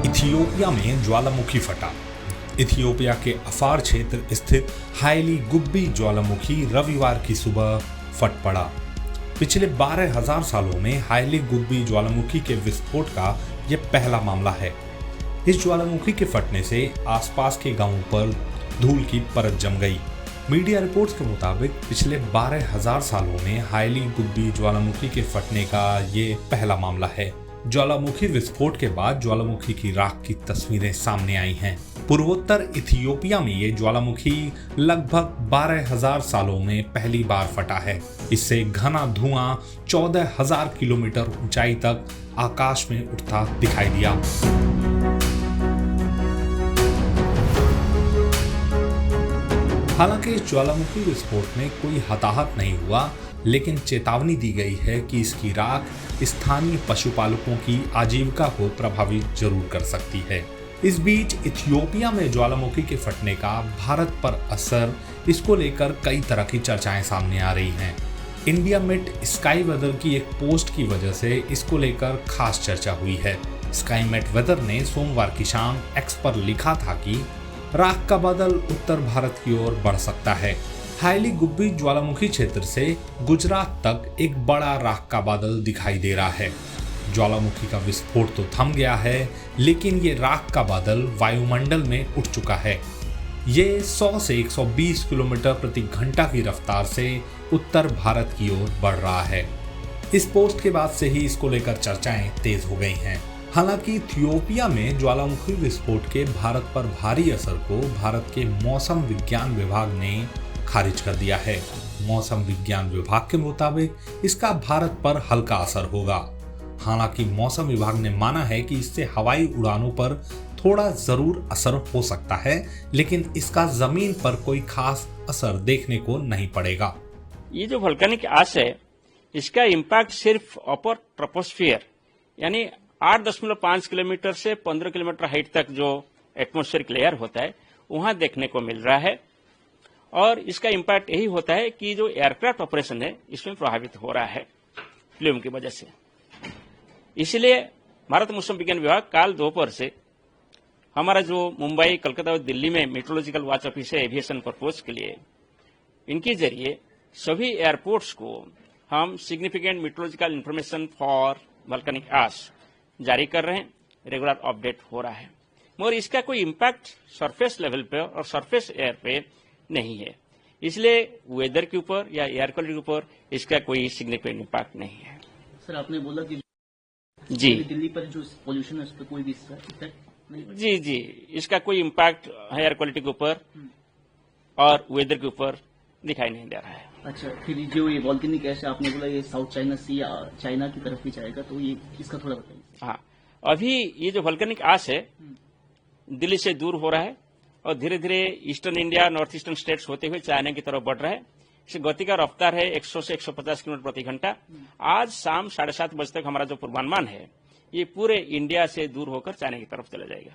Ethiopia में ज्वालामुखी फटा। Ethiopia के अफार क्षेत्र स्थित हाइली गुब्बी ज्वालामुखी रविवार की सुबह फट पड़ा। पिछले 12,000 सालों में हाइली गुब्बी ज्वालामुखी के विस्फोट का यह पहला मामला है। इस ज्वालामुखी के फटने से आसपास के गांवों पर धूल की परत जम गई। मीडिया रिपोर्ट्स के मुताबिक पिछले 12,000 सालों में हाइली गुब्बी ज्वालामुखी के फटने का ये पहला मामला है। ज्वालामुखी विस्फोट के बाद ज्वालामुखी की राख की तस्वीरें सामने आई हैं। पूर्वोत्तर इथियोपिया में ये ज्वालामुखी लगभग 12,000 सालों में पहली बार फटा है। इससे घना धुआं 14,000 किलोमीटर ऊंचाई तक आकाश में उठता दिखाई दिया। हालांकि इस ज्वालामुखी विस्फोट में कोई हताहत नहीं हुआ, लेकिन चेतावनी दी गई है कि इसकी राख स्थानीय पशुपालकों की आजीविका को प्रभावित जरूर कर सकती है। इस बीच इथियोपिया में ज्वालामुखी के फटने का भारत पर असर, इसको लेकर कई तरह की चर्चाएं सामने आ रही हैं। इंडिया मेट स्काई वेदर की एक पोस्ट की वजह से इसको लेकर खास चर्चा हुई है। स्काई मेट वेदर ने सोमवार की शाम एक्स पर लिखा था कि राख का बादल उत्तर भारत की ओर बढ़ सकता है। हाइली गुब्बी ज्वालामुखी क्षेत्र से गुजरात तक एक बड़ा राख का बादल दिखाई दे रहा है। ज्वालामुखी का विस्फोट तो थम गया है, लेकिन ये राख का बादल वायुमंडल में उठ चुका है। ये 100 से 120 किलोमीटर प्रति घंटा की रफ्तार से उत्तर भारत की ओर बढ़ रहा है। इस पोस्ट के बाद से ही इसको लेकर चर्चाएं तेज हो गई हैं। हालांकि इथियोपिया में ज्वालामुखी विस्फोट के भारत पर भारी असर को भारत के मौसम विज्ञान विभाग ने खारिज कर दिया है। मौसम विज्ञान विभाग के मुताबिक इसका भारत पर हल्का असर होगा। हालांकि मौसम विभाग ने माना है कि इससे हवाई उड़ानों पर थोड़ा जरूर असर हो सकता है, लेकिन इसका जमीन पर कोई खास असर देखने को नहीं पड़ेगा। ये जो वोल्केनिक आश है, इसका इम्पैक्ट सिर्फ अपर ट्रोपोस्फियर यानी 8.5 किलोमीटर से 15 किलोमीटर हाइट तक जो एटमॉस्फेरिक लेयर होता है वहां देखने को मिल रहा है। और इसका इम्पैक्ट यही होता है कि जो एयरक्राफ्ट ऑपरेशन है इसमें प्रभावित हो रहा है फ्लूम की वजह से। इसलिए भारत मौसम विज्ञान विभाग काल दोपहर से हमारा जो मुंबई, कलकत्ता और दिल्ली में मेट्रोलॉजिकल वॉच ऑफिस है एविएशन पर्पज के लिए, इनके जरिए सभी एयरपोर्ट्स को हम significant meteorological information for volcanic ash जारी कर रहे हैं। रेगुलर अपडेट हो रहा है, मगर इसका कोई इम्पैक्ट सरफेस लेवल पे और सरफेस एयर पे नहीं है। इसलिए वेदर के ऊपर या एयर क्वालिटी के ऊपर इसका कोई सिग्निफिकेंट इम्पैक्ट नहीं है। सर, आपने बोला कि जी दिल्ली पर जो पोल्यूशन है उस पर कोई भी इफेक्ट नहीं। जी, इसका कोई इम्पैक्ट एयर क्वालिटी के ऊपर और वेदर के ऊपर दिखाई नहीं दे रहा है। अच्छा, फिर जो ये वोल्केनिक ऐश आपने बोला ये साउथ चाइना सी या चाइना की तरफ भी जाएगा, तो ये इसका थोड़ा बताइए। हाँ, अभी ये जो वोल्केनिक आश है दिल्ली से दूर हो रहा है और धीरे धीरे eastern India, north eastern states होते हुए चाइना की तरफ बढ़ रहा है। इसकी गति का रफ्तार है 100 से 150 किलोमीटर प्रति घंटा। आज शाम 7:30 बजे तक हमारा जो पूर्वानुमान है ये पूरे इंडिया से दूर होकर चाइना की तरफ चला जाएगा।